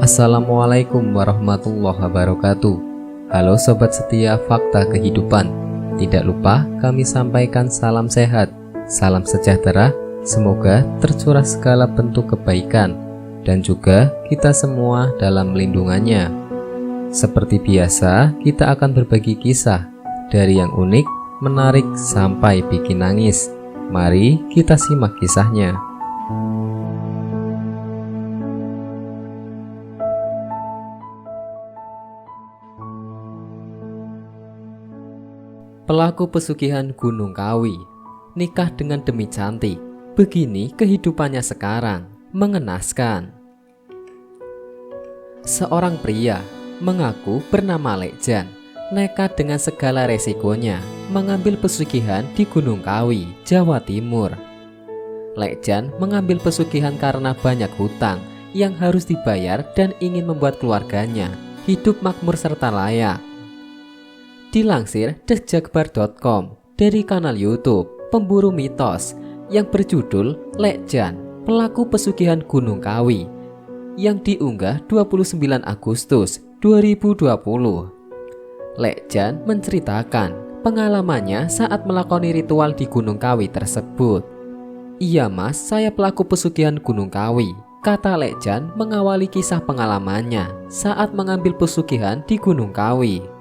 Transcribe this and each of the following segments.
Assalamualaikum warahmatullahi wabarakatuh. Halo sobat setia Fakta Kehidupan. Tidak lupa kami sampaikan salam sehat, salam sejahtera. Semoga tercurah segala bentuk kebaikan dan juga kita semua dalam lindungannya. Seperti biasa, kita akan berbagi kisah dari yang unik, menarik sampai bikin nangis. Mari kita simak kisahnya. Pelaku pesugihan Gunung Kawi nikah dengan demi cantik. Begini kehidupannya sekarang, mengenaskan. Seorang pria mengaku bernama Lekjan nekat dengan segala resikonya mengambil pesugihan di Gunung Kawi, Jawa Timur. Lekjan mengambil pesugihan karena banyak hutang yang harus dibayar dan ingin membuat keluarganya hidup makmur serta layak. Dilansir desjakbar.com dari kanal YouTube Pemburu Mitos yang berjudul Lekjan, Pelaku Pesugihan Gunung Kawi yang diunggah 29 Agustus 2020. Lekjan menceritakan pengalamannya saat melakoni ritual di Gunung Kawi tersebut. "Iya mas, saya pelaku pesugihan Gunung Kawi," kata Lekjan mengawali kisah pengalamannya saat mengambil pesugihan di Gunung Kawi.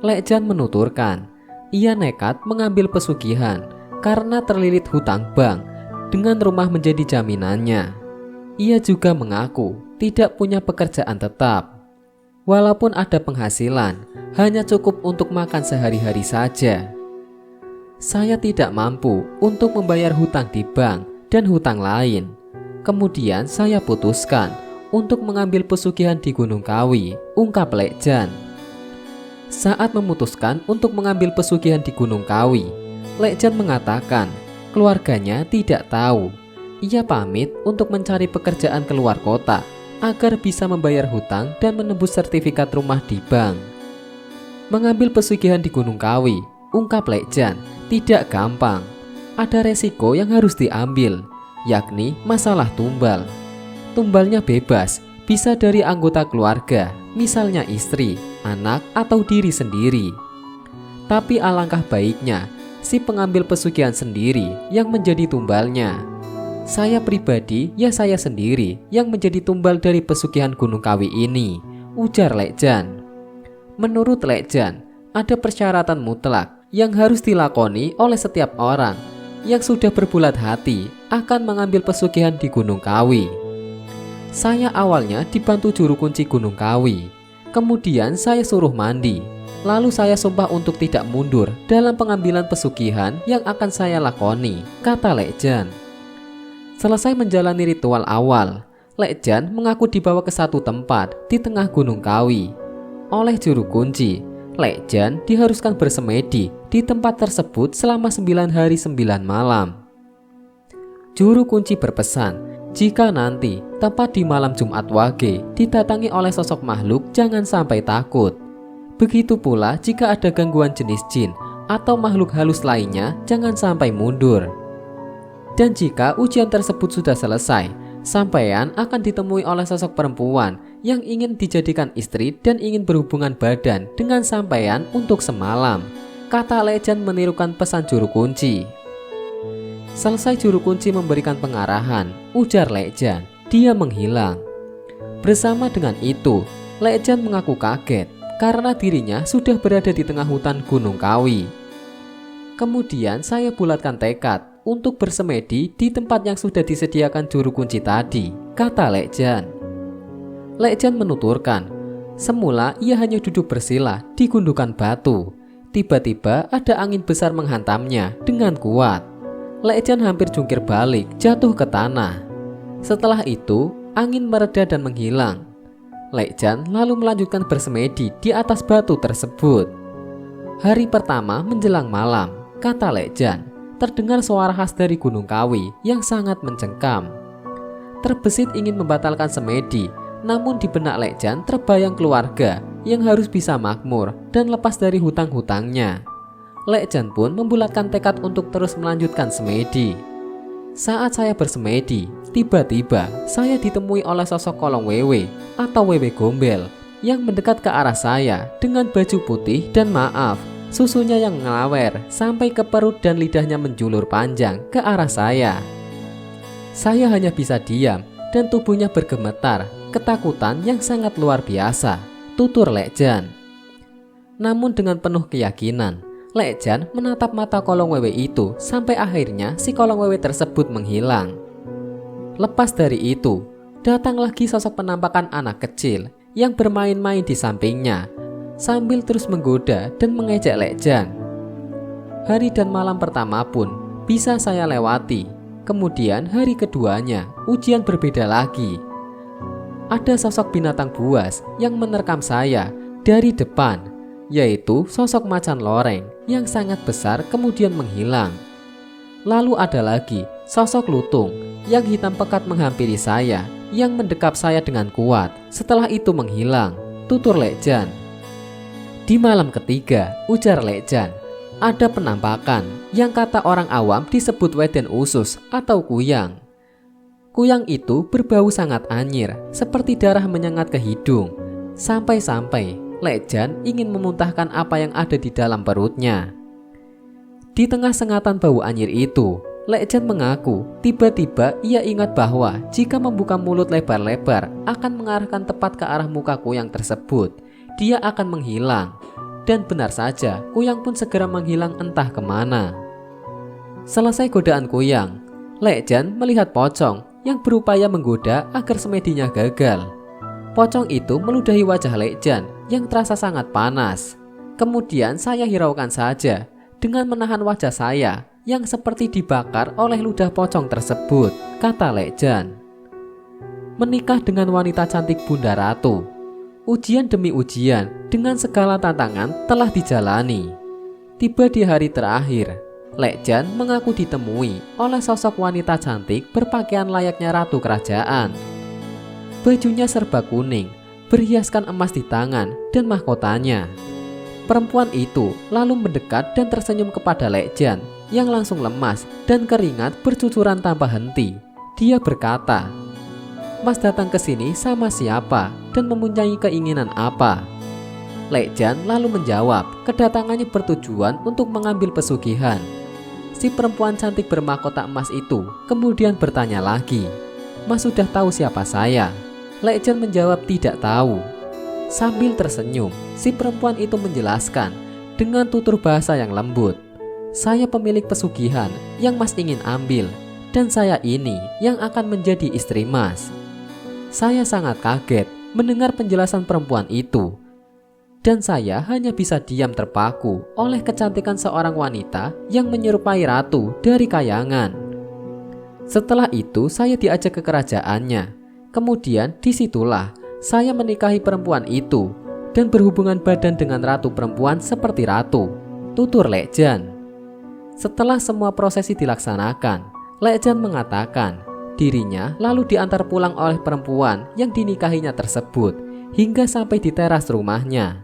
Lekjan menuturkan, ia nekat mengambil pesugihan karena terlilit hutang bank dengan rumah menjadi jaminannya. Ia juga mengaku tidak punya pekerjaan tetap. Walaupun ada penghasilan, hanya cukup untuk makan sehari-hari saja. "Saya tidak mampu untuk membayar hutang di bank dan hutang lain. Kemudian saya putuskan untuk mengambil pesugihan di Gunung Kawi," ungkap Lekjan. Saat memutuskan untuk mengambil pesugihan di Gunung Kawi, Lekjan mengatakan keluarganya tidak tahu. Ia pamit untuk mencari pekerjaan keluar kota agar bisa membayar hutang dan menembus sertifikat rumah di bank. Mengambil pesugihan di Gunung Kawi, ungkap Lekjan, tidak gampang. Ada resiko yang harus diambil, yakni masalah tumbal. Tumbalnya bebas, bisa dari anggota keluarga, misalnya istri, anak, atau diri sendiri. Tapi alangkah baiknya si pengambil pesugihan sendiri yang menjadi tumbalnya. "Saya pribadi, ya saya sendiri yang menjadi tumbal dari pesugihan Gunung Kawi ini," ujar Lekjan. Menurut Lekjan, ada persyaratan mutlak yang harus dilakoni oleh setiap orang yang sudah berbulat hati akan mengambil pesugihan di Gunung Kawi. "Saya awalnya dibantu juru kunci Gunung Kawi. Kemudian saya suruh mandi. Lalu saya sumpah untuk tidak mundur dalam pengambilan pesugihan yang akan saya lakoni," kata Lekjan. Selesai menjalani ritual awal, Lekjan mengaku dibawa ke satu tempat di tengah Gunung Kawi. Oleh juru kunci, Lekjan diharuskan bersemedi di tempat tersebut selama 9 hari 9 malam. Juru kunci berpesan, jika nanti tepat di malam Jumat Wage didatangi oleh sosok makhluk, jangan sampai takut. Begitu pula jika ada gangguan jenis jin atau makhluk halus lainnya, jangan sampai mundur. Dan jika ujian tersebut sudah selesai, sampean akan ditemui oleh sosok perempuan yang ingin dijadikan istri dan ingin berhubungan badan dengan sampean untuk semalam, kata Lekjan menirukan pesan juru kunci. Selesai juru kunci memberikan pengarahan, ujar Lekjan, dia menghilang. Bersama dengan itu, Lekjan mengaku kaget karena dirinya sudah berada di tengah hutan Gunung Kawi. "Kemudian saya bulatkan tekad untuk bersemedi di tempat yang sudah disediakan juru kunci tadi," kata Lekjan. Lekjan menuturkan, semula ia hanya duduk bersila di gundukan batu. Tiba-tiba ada angin besar menghantamnya dengan kuat. Lekjan hampir jungkir balik, jatuh ke tanah. Setelah itu, angin mereda dan menghilang. Lekjan lalu melanjutkan bersemedi di atas batu tersebut. Hari pertama menjelang malam, kata Lekjan, terdengar suara khas dari Gunung Kawi yang sangat mencengkam. Terbesit ingin membatalkan semedi, namun di benak Lekjan terbayang keluarga yang harus bisa makmur dan lepas dari hutang-hutangnya. Lekjan pun membulatkan tekad untuk terus melanjutkan semedi. Saat saya bersemedi, tiba-tiba saya ditemui oleh sosok kolong wewe atau wewe gombel yang mendekat ke arah saya dengan baju putih dan maaf, susunya yang ngelawer sampai ke perut dan lidahnya menjulur panjang ke arah saya. Saya hanya bisa diam dan tubuhnya bergemetar, ketakutan yang sangat luar biasa, tutur Lek Jan. Namun dengan penuh keyakinan, Lek Jan menatap mata kolong wewe itu sampai akhirnya si kolong wewe tersebut menghilang. Lepas dari itu, datang lagi sosok penampakan anak kecil yang bermain-main di sampingnya sambil terus menggoda dan mengejek Lek Jan. Hari dan malam pertama pun bisa saya lewati. Kemudian hari keduanya ujian berbeda lagi. Ada sosok binatang buas yang menerkam saya dari depan, yaitu sosok macan loreng yang sangat besar kemudian menghilang. Lalu ada lagi sosok lutung yang hitam pekat menghampiri saya yang mendekap saya dengan kuat, setelah itu menghilang, tutur Lek Jan. Di malam ketiga, ujar Lek Jan, ada penampakan yang kata orang awam disebut weden usus atau kuyang. Kuyang itu berbau sangat anyir, seperti darah menyengat ke hidung. Sampai-sampai Lek Jan ingin memuntahkan apa yang ada di dalam perutnya. Di tengah sengatan bau anyir itu, Lek Jan mengaku tiba-tiba ia ingat bahwa jika membuka mulut lebar-lebar akan mengarahkan tepat ke arah muka kuyang tersebut, dia akan menghilang. Dan benar saja, kuyang pun segera menghilang entah kemana. Selesai godaan kuyang, Lek Jan melihat pocong yang berupaya menggoda agar semedinya gagal. Pocong itu meludahi wajah Lek Jan yang terasa sangat panas. Kemudian saya hiraukan saja dengan menahan wajah saya yang seperti dibakar oleh ludah pocong tersebut, kata Lek Jan. Menikah dengan wanita cantik Bunda Ratu. Ujian demi ujian dengan segala tantangan telah dijalani. Tiba di hari terakhir, Lek Jan mengaku ditemui oleh sosok wanita cantik berpakaian layaknya ratu kerajaan. Bajunya serba kuning, berhiaskan emas di tangan dan mahkotanya. Perempuan itu lalu mendekat dan tersenyum kepada Lek Jan yang langsung lemas dan keringat bercucuran tanpa henti. Dia berkata, "Mas datang ke sini sama siapa dan mempunyai keinginan apa?" Lek Jan lalu menjawab, kedatangannya bertujuan untuk mengambil pesugihan. Si perempuan cantik bermahkota emas itu kemudian bertanya lagi, "Mas sudah tahu siapa saya?" Lek Jan menjawab tidak tahu. Sambil tersenyum, si perempuan itu menjelaskan dengan tutur bahasa yang lembut, "Saya pemilik pesugihan yang Mas ingin ambil, dan saya ini yang akan menjadi istri Mas." Saya sangat kaget mendengar penjelasan perempuan itu, dan saya hanya bisa diam terpaku oleh kecantikan seorang wanita yang menyerupai ratu dari kayangan. Setelah itu saya diajak ke kerajaannya. Kemudian disitulah saya menikahi perempuan itu dan berhubungan badan dengan ratu perempuan seperti ratu, tutur Lek Jan. Setelah semua prosesi dilaksanakan, Lek Jan mengatakan dirinya lalu diantar pulang oleh perempuan yang dinikahinya tersebut hingga sampai di teras rumahnya.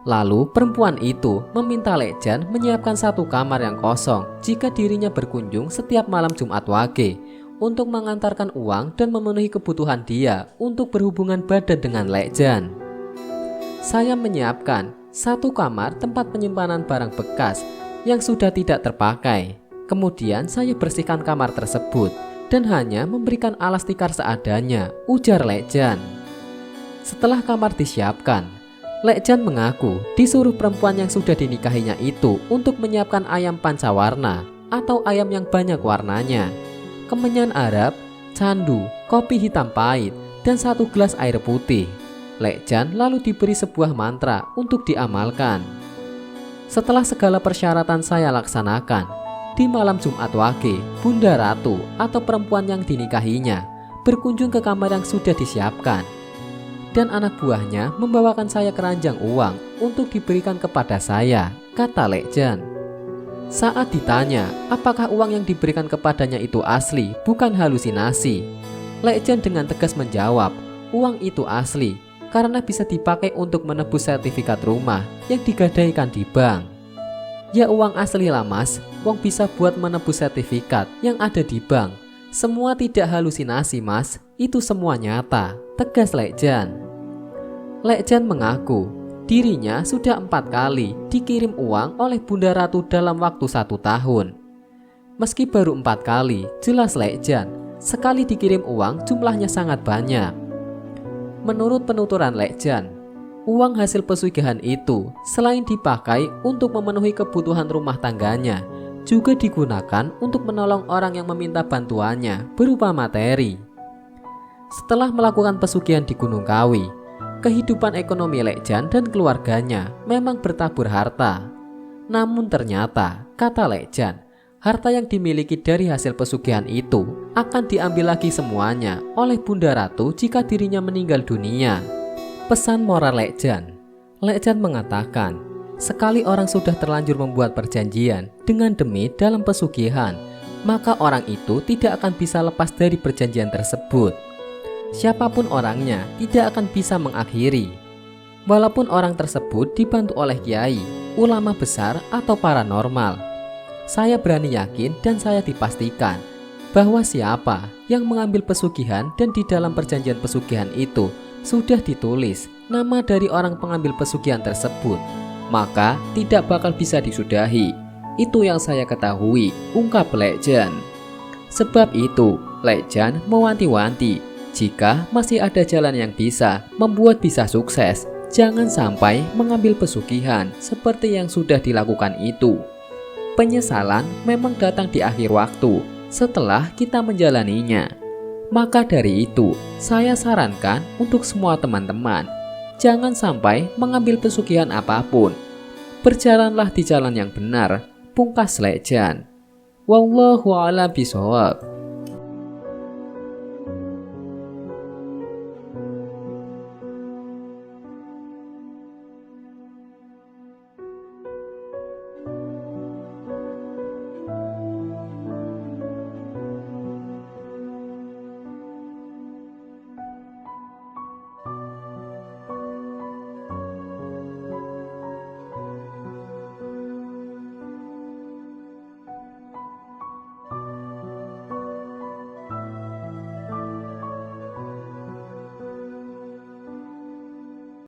Lalu perempuan itu meminta Lek Jan menyiapkan satu kamar yang kosong jika dirinya berkunjung setiap malam Jumat Wage untuk mengantarkan uang dan memenuhi kebutuhan dia untuk berhubungan badan dengan Lek Jan. Saya menyiapkan satu kamar tempat penyimpanan barang bekas yang sudah tidak terpakai. Kemudian saya bersihkan kamar tersebut dan hanya memberikan alas tikar seadanya, ujar Lek Jan. Setelah kamar disiapkan, Lek Jan mengaku disuruh perempuan yang sudah dinikahinya itu untuk menyiapkan ayam pancawarna atau ayam yang banyak warnanya, kemenyan Arab, candu, kopi hitam pahit, dan satu gelas air putih. Lek Jan lalu diberi sebuah mantra untuk diamalkan. Setelah segala persyaratan saya laksanakan, di malam Jumat Wage, Bunda Ratu atau perempuan yang dinikahinya berkunjung ke kamar yang sudah disiapkan. Dan anak buahnya membawakan saya keranjang uang untuk diberikan kepada saya, kata Lek Jan. Saat ditanya apakah uang yang diberikan kepadanya itu asli, bukan halusinasi, Lek Jan dengan tegas menjawab, uang itu asli karena bisa dipakai untuk menebus sertifikat rumah yang digadaikan di bank. Ya uang asli lah mas, wong bisa buat menebus sertifikat yang ada di bank. Semua tidak halusinasi mas, itu semua nyata, tegas Lekjan. Lekjan mengaku dirinya sudah 4 kali dikirim uang oleh Bunda Ratu dalam waktu 1 tahun. Meski baru 4 kali, jelas Lekjan, sekali dikirim uang jumlahnya sangat banyak. Menurut penuturan Lekjan, uang hasil pesugihan itu selain dipakai untuk memenuhi kebutuhan rumah tangganya, juga digunakan untuk menolong orang yang meminta bantuannya berupa materi. Setelah melakukan pesugihan di Gunung Kawi, kehidupan ekonomi Lekjan dan keluarganya memang bertabur harta. Namun ternyata, kata Lekjan, harta yang dimiliki dari hasil pesugihan itu akan diambil lagi semuanya oleh Bunda Ratu jika dirinya meninggal dunia. Pesan moral Lekjan. Lekjan mengatakan, sekali orang sudah terlanjur membuat perjanjian dengan demi dalam pesugihan, maka orang itu tidak akan bisa lepas dari perjanjian tersebut. Siapapun orangnya tidak akan bisa mengakhiri. Walaupun orang tersebut dibantu oleh kiai, ulama besar atau paranormal. Saya berani yakin dan saya dipastikan bahwa siapa yang mengambil pesugihan dan di dalam perjanjian pesugihan itu sudah ditulis nama dari orang pengambil pesugihan tersebut, maka tidak bakal bisa disudahi. Itu yang saya ketahui, ungkap Lekjan. Sebab itu, Lekjan mewanti-wanti, jika masih ada jalan yang bisa membuat bisa sukses, jangan sampai mengambil pesugihan seperti yang sudah dilakukan itu. Penyesalan memang datang di akhir waktu setelah kita menjalaninya. Maka dari itu, saya sarankan untuk semua teman-teman, jangan sampai mengambil pesugihan apapun. Berjalanlah di jalan yang benar, pungkas Lekjan. Wallahu a'lam bishawab.